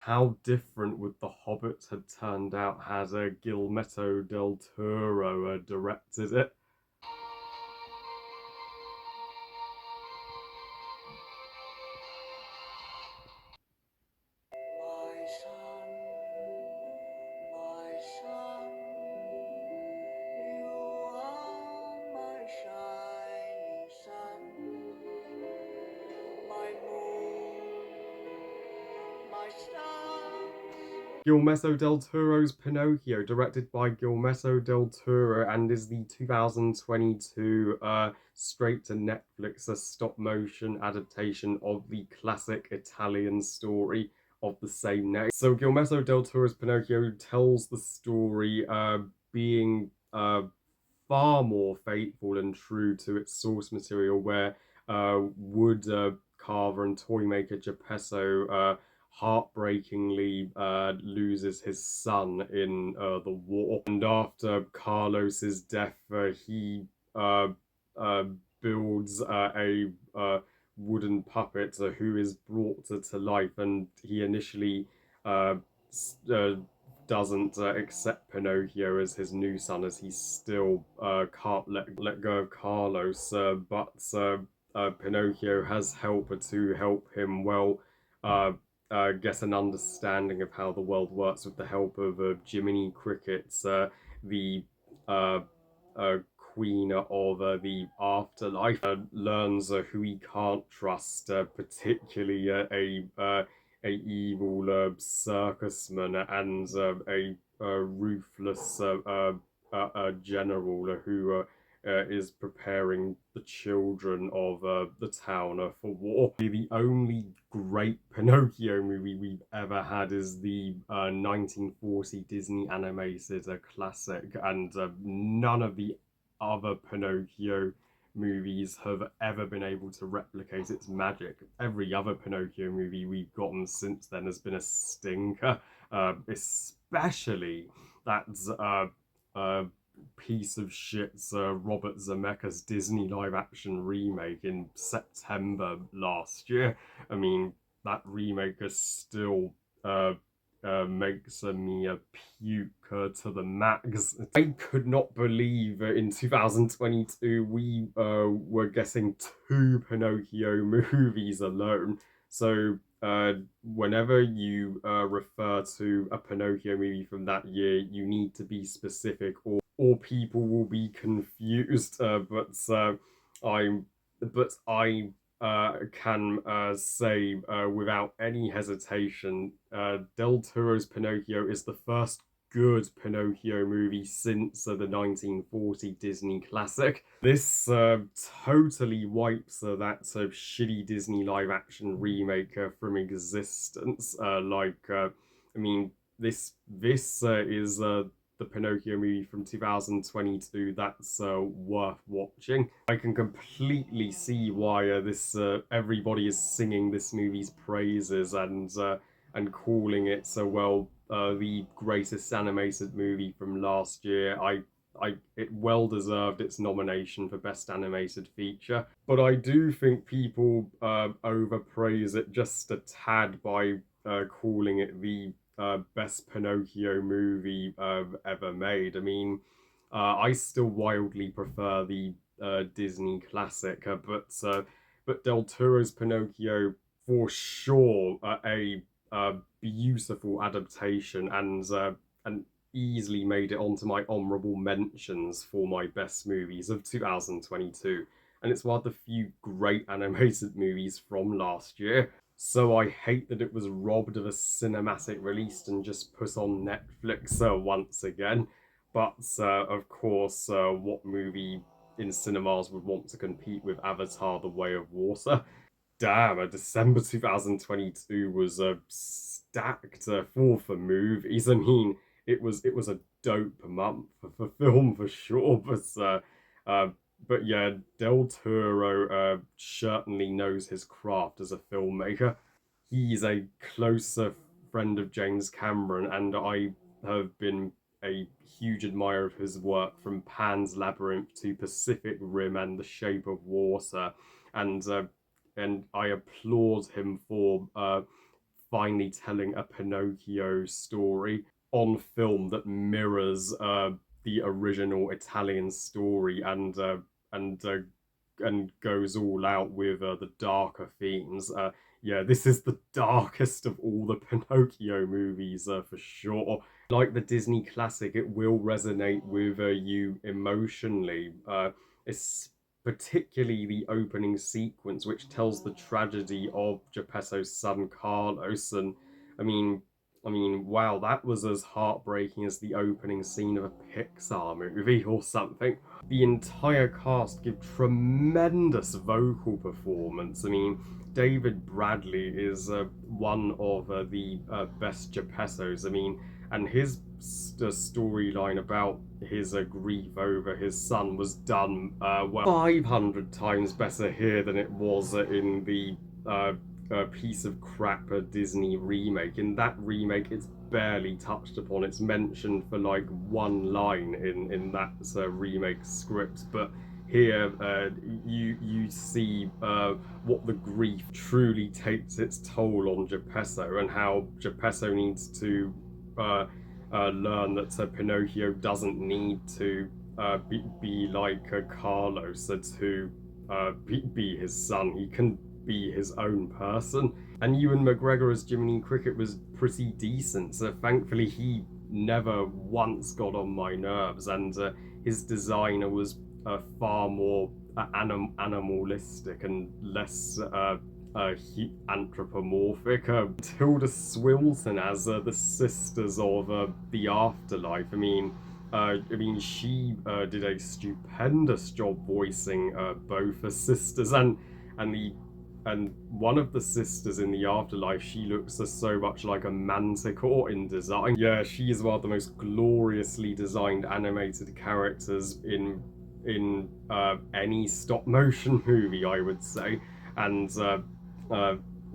How different would The Hobbit have turned out had Guillermo del Toro directed it? My son, my son, you are my shining sun, my moon, my stars. Guillermo del Toro's Pinocchio, directed by Guillermo del Toro, and is the 2022 straight to Netflix stop motion adaptation of the classic Italian story of the same name. So Guillermo del Toro's Pinocchio tells the story being far more faithful and true to its source material, where wood carver and toy maker Geppetto heartbreakingly loses his son in the war. And after Carlos's death, he uh, uh, builds a wooden puppet who is brought to life, and he initially uh, uh, doesn't accept Pinocchio as his new son, as he still can't let go of Carlos. But Pinocchio has help to help him uh, get an understanding of how the world works with the help of Jiminy Cricket, the uh, queen of the afterlife. Learns who he can't trust, particularly a evil circusman and a ruthless general who is preparing the children of the town for war. The only great Pinocchio movie we've ever had is the 1940 Disney animated classic, and none of the other Pinocchio movies have ever been able to replicate its magic. Every other Pinocchio movie we've gotten since then has been a stinker, especially that uh, piece of shit Robert Zemeckis Disney live action remake in September last year. I mean, that remake is still makes me puke to the max. I could not believe in 2022 we were getting two Pinocchio movies alone. So whenever you refer to a Pinocchio movie from that year, you need to be specific, or people will be confused. I'm, but I can say without any hesitation, Del Toro's Pinocchio is the first good Pinocchio movie since the 1940 Disney classic. This totally wipes that shitty Disney live action remake from existence. I mean, this is the Pinocchio movie from 2022 that's worth watching. I can completely see why this everybody is singing this movie's praises and calling it so well the greatest animated movie from last year. It well deserved its nomination for best animated feature, but I do think people overpraise it just a tad by calling it the best Pinocchio movie ever made. I mean, I still wildly prefer the Disney classic, but Del Toro's Pinocchio for sure a beautiful adaptation, and easily made it onto my honorable mentions for my best movies of 2022. And it's one of the few great animated movies from last year. So I hate that it was robbed of a cinematic release and just put on Netflix once again. But of course, what movie in cinemas would want to compete with Avatar: The Way of Water? Damn, December 2022 was stacked full for movies. I mean, it was a dope month for film for sure, uh, but yeah, Del Toro certainly knows his craft as a filmmaker. He's a closer friend of James Cameron, and I have been a huge admirer of his work from Pan's Labyrinth to Pacific Rim and The Shape of Water, and uh, and I applaud him for finally telling a Pinocchio story on film that mirrors the original Italian story and uh, and goes all out with the darker themes. Yeah, this is the darkest of all the Pinocchio movies for sure. Like the Disney classic, it will resonate with you emotionally. It's particularly the opening sequence, which tells the tragedy of Geppetto's son Carlos. And I mean, wow, that was as heartbreaking as the opening scene of a Pixar movie or something. The entire cast give tremendous vocal performance. I mean, David Bradley is one of the best Geppettos. I mean, and his storyline about his grief over his son was done 500 times better here than it was in the uh, piece of crap Disney remake. In that remake, it's barely touched upon. It's mentioned for like one line in that remake script, but here you see what the grief truly takes its toll on Geppetto and how Geppetto needs to learn that Pinocchio doesn't need to be like Carlos to be his son. He can be his own person. And Ewan McGregor as Jiminy Cricket was pretty decent. So thankfully, he never once got on my nerves, and his designer was far more animalistic and less anthropomorphic. Tilda Swinton as the sisters of the afterlife. She did a stupendous job voicing both her sisters and the and one of the sisters in the afterlife. She looks so much like a manticore in design. Yeah, she is one of the most gloriously designed animated characters in any stop motion movie, I would say. And uh,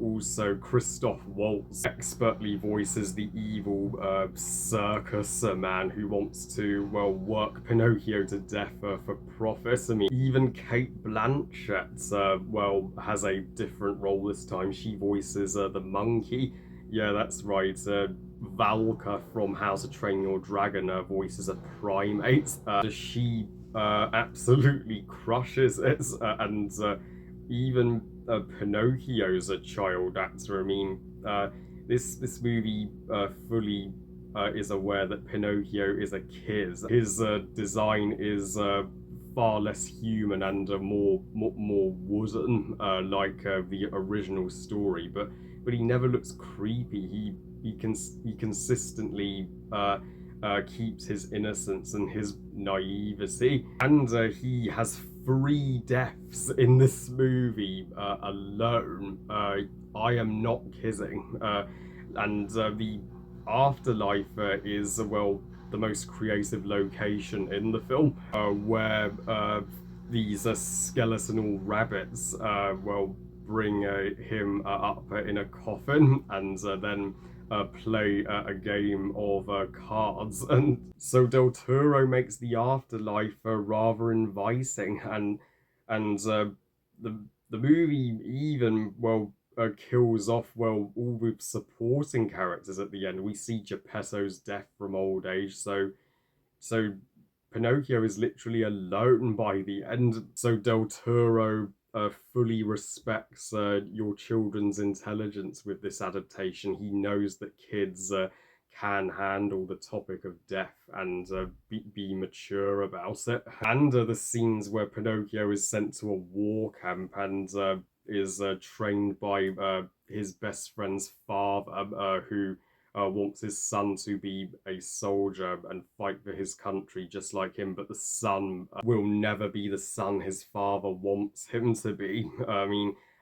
also Christoph Waltz expertly voices the evil circus man who wants to, well, work Pinocchio to death for profit. I mean, even Kate Blanchett, well, has a different role this time. She voices the monkey. Yeah, that's right. Valka from How to Train Your Dragon voices a primate. She absolutely crushes it, and even Pinocchio's a child actor. This movie fully is aware that Pinocchio is a kid. His design is far less human and more wooden, like the original story. But he never looks creepy. He consistently keeps his innocence and his naivety, and he has three deaths in this movie alone. I am not kidding. And the afterlife is, well, the most creative location in the film, where these skeletal rabbits, well, bring him up in a coffin and then play a game of cards. And so Del Toro makes the afterlife rather inviting, and the movie even, well, kills off, well, all the supporting characters at the end. We see Geppetto's death from old age, so Pinocchio is literally alone by the end. So Del Toro fully respects your children's intelligence with this adaptation. He knows that kids can handle the topic of death and be mature about it. And the scenes where Pinocchio is sent to a war camp and is trained by his best friend's father, who wants his son to be a soldier and fight for his country just like him, but the son will never be the son his father wants him to be.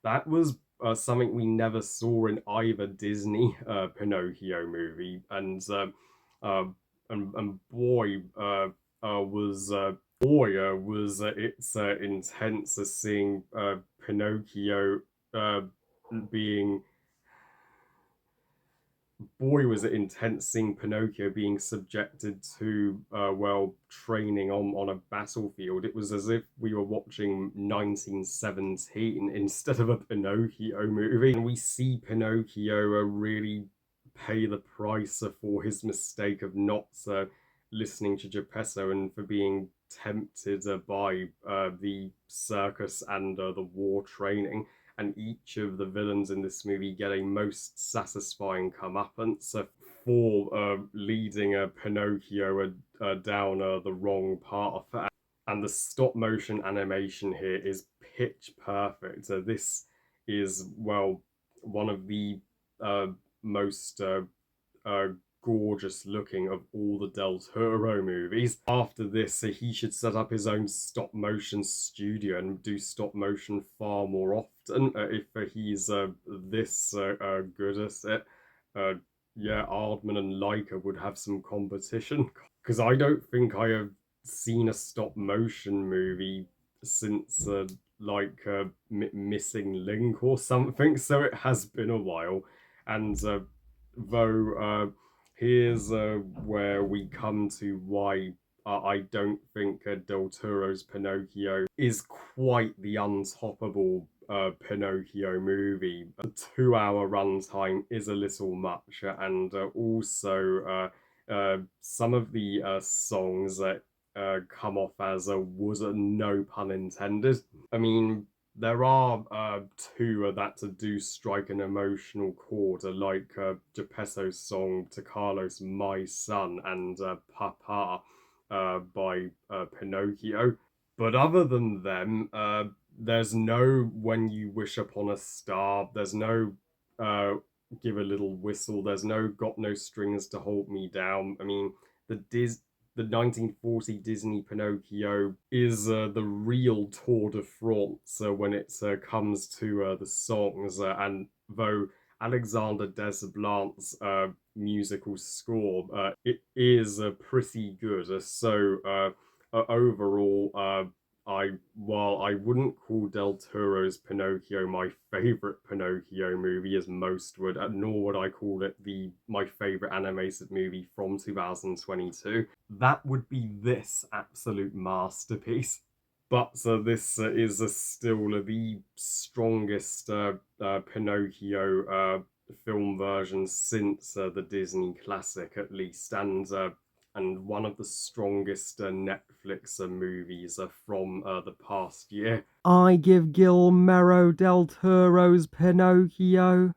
That was something we never saw in either Disney Pinocchio movie, uh, and boy, was it's intense as seeing Pinocchio being boy, was it intense seeing Pinocchio being subjected to, well, training on a battlefield. It was as if we were watching 1917 instead of a Pinocchio movie. And we see Pinocchio really pay the price for his mistake of not listening to Geppetto and for being tempted by the circus and the war training, and each of the villains in this movie get a most satisfying comeuppance for leading Pinocchio down the wrong path. And the stop motion animation here is pitch perfect. This is, well, one of the uh, most uh, gorgeous looking of all the Del Toro movies. After this, he should set up his own stop motion studio and do stop motion far more often if he's this good at it. Uh, yeah, Aardman and Leica would have some competition because I don't think I have seen a stop motion movie since Missing Link or something, so it has been a while. And though here's where we come to why I don't think Del Toro's Pinocchio is quite the untoppable Pinocchio movie. The 2 hour runtime is a little much, and also some of the songs that come off as a was a no pun intended. I mean, there are two that do strike an emotional chord, like Geppetto's song to Carlos, My Son, and Papa by Pinocchio. But other than them, there's no When You Wish Upon a Star, there's no uh, Give a Little Whistle, there's no Got No Strings to Hold Me Down. I mean, the 1940 Disney Pinocchio is the real tour de France when it comes to the songs. And though Alexander Desplat's musical score, it is pretty good. Overall, while I wouldn't call Del Toro's Pinocchio my favorite Pinocchio movie as most would, nor would I call it the my favorite animated movie from 2022, that would be this absolute masterpiece. But this is still the strongest Pinocchio film version since the Disney classic, at least, and one of the strongest Netflix movies from the past year. I give Guillermo del Toro's Pinocchio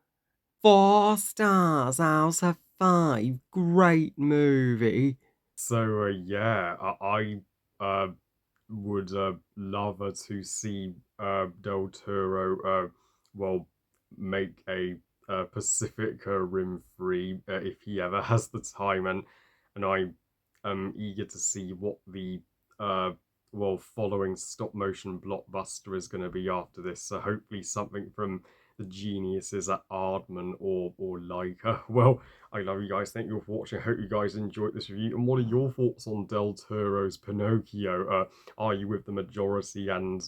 4 stars out of 5. Great movie. So yeah, I would love to see Del Toro well make a Pacific Rim 3 if he ever has the time, and I am eager to see what the uh following stop motion blockbuster is going to be after this. So hopefully something from the geniuses at Aardman or Leica. Well, I love you guys. Thank you for watching. I hope you guys enjoyed this review. And what are your thoughts on Del Toro's Pinocchio? Are you with the majority and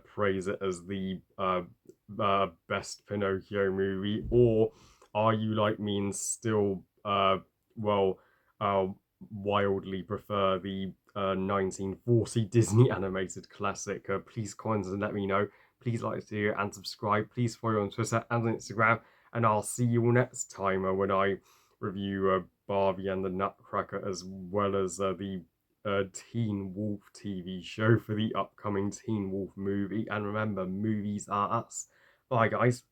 praise it as the best Pinocchio movie, or are you like me and still well wildly prefer the 1940 Disney animated classic? Please comment and let me know. Please like the video and subscribe. Please follow on Twitter and on Instagram. And I'll see you all next time when I review Barbie and the Nutcracker, as well as the Teen Wolf TV show for the upcoming Teen Wolf movie. And remember, movies are us. Bye, guys.